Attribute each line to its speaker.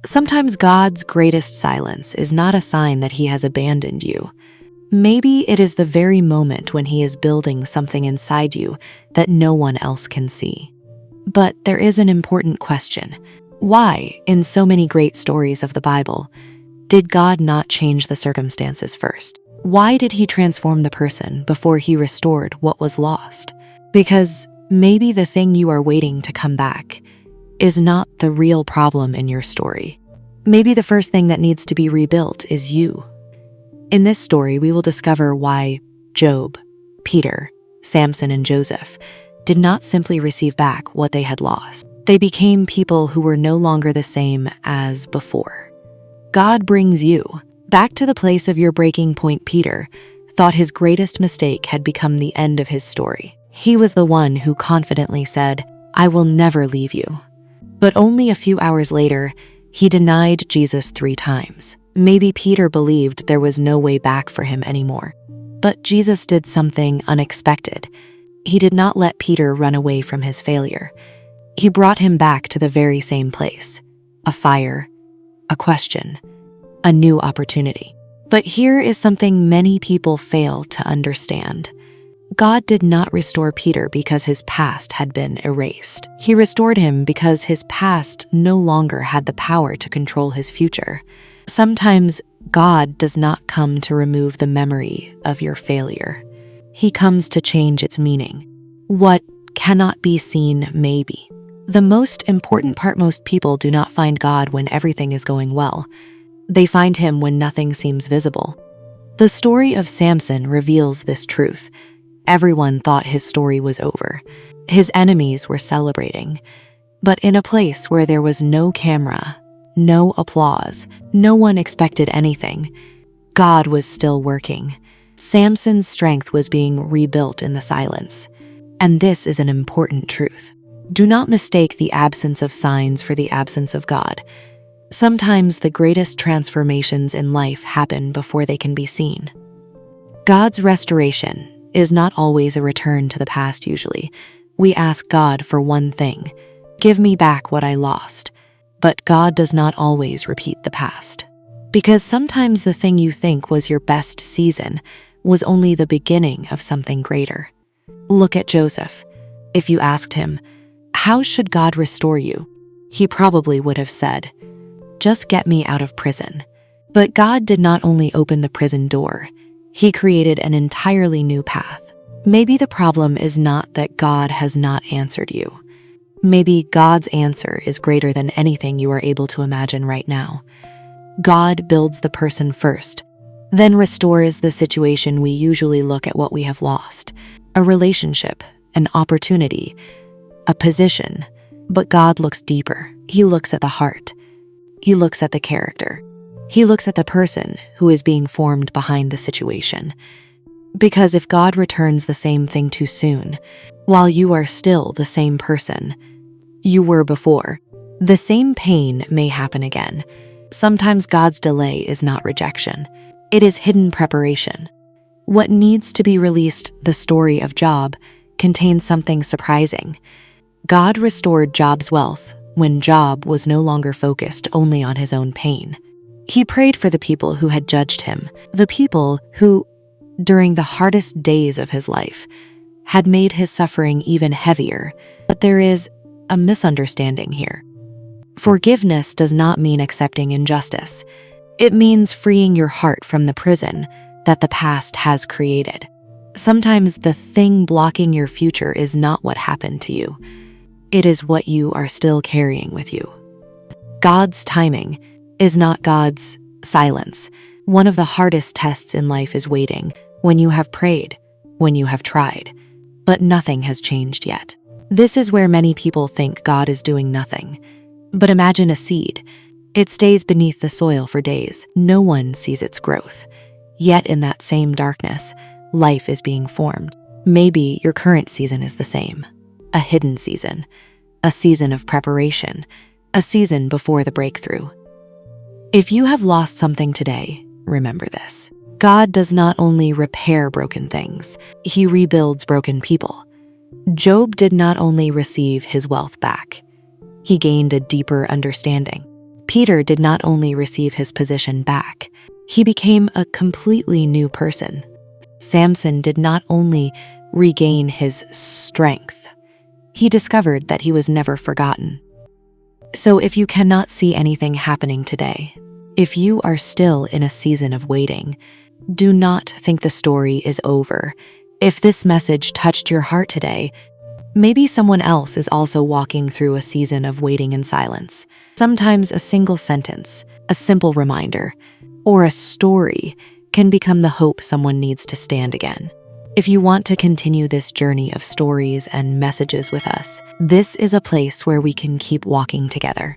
Speaker 1: Sometimes God's greatest silence is not a sign that He has abandoned you. Maybe it is the very moment when He is building something inside you that no one else can see. But there is an important question. Why, in so many great stories of the Bible, did God not change the circumstances first? Why did He transform the person before He restored what was lost? Because maybe the thing you are waiting to come back is not the real problem in your story. Maybe the first thing that needs to be rebuilt is you. In this story, we will discover why Job, Peter, Samson, and Joseph did not simply receive back what they had lost. They became people who were no longer the same as before. God brings you back to the place of your breaking point. Peter thought his greatest mistake had become the end of his story. He was the one who confidently said, "I will never leave you." But only a few hours later, he denied Jesus 3 times. Maybe Peter believed there was no way back for him anymore. But Jesus did something unexpected. He did not let Peter run away from his failure. He brought him back to the very same place. A fire, a question, a new opportunity. But here is something many people fail to understand. God did not restore Peter because his past had been erased. He restored him because his past no longer had the power to control his future. Sometimes God does not come to remove the memory of your failure. He comes to change its meaning. What cannot be seen may be. The most important part: most people do not find God when everything is going well. They find Him when nothing seems visible. The story of Samson reveals this truth. Everyone thought his story was over. His enemies were celebrating. But in a place where there was no camera, no applause, no one expected anything, God was still working. Samson's strength was being rebuilt in the silence. And this is an important truth. Do not mistake the absence of signs for the absence of God. Sometimes the greatest transformations in life happen before they can be seen. God's restoration is not always a return to the past. Usually, we ask God for one thing: give me back what I lost. But God does not always repeat the past. Because sometimes the thing you think was your best season was only the beginning of something greater. Look at Joseph. If you asked him, "How should God restore you?" he probably would have said, "Just get me out of prison." But God did not only open the prison door, He created an entirely new path. Maybe the problem is not that God has not answered you. Maybe God's answer is greater than anything you are able to imagine right now. God builds the person first, then restores the situation. We usually look at what we have lost: a relationship, an opportunity, a position. But God looks deeper. He looks at the heart. He looks at the character. He looks at the person who is being formed behind the situation. Because if God returns the same thing too soon, while you are still the same person you were before, the same pain may happen again. Sometimes God's delay is not rejection. It is hidden preparation. What needs to be released? The story of Job contains something surprising. God restored Job's wealth when Job was no longer focused only on his own pain. He prayed for the people who had judged him, the people who, during the hardest days of his life, had made his suffering even heavier. But there is a misunderstanding here. Forgiveness does not mean accepting injustice. It means freeing your heart from the prison that the past has created. Sometimes the thing blocking your future is not what happened to you. It is what you are still carrying with you. God's timing is not God's silence. One of the hardest tests in life is waiting, when you have prayed, when you have tried, but nothing has changed yet. This is where many people think God is doing nothing. But imagine a seed. It stays beneath the soil for days. No one sees its growth. Yet in that same darkness, life is being formed. Maybe your current season is the same. A hidden season. A season of preparation. A season before the breakthrough. If you have lost something today, remember this. God does not only repair broken things, He rebuilds broken people. Job did not only receive his wealth back, he gained a deeper understanding. Peter did not only receive his position back, he became a completely new person. Samson did not only regain his strength, he discovered that he was never forgotten. So if you cannot see anything happening today, if you are still in a season of waiting, do not think the story is over. If this message touched your heart today, maybe someone else is also walking through a season of waiting in silence. Sometimes a single sentence, a simple reminder, or a story can become the hope someone needs to stand again. If you want to continue this journey of stories and messages with us, this is a place where we can keep walking together.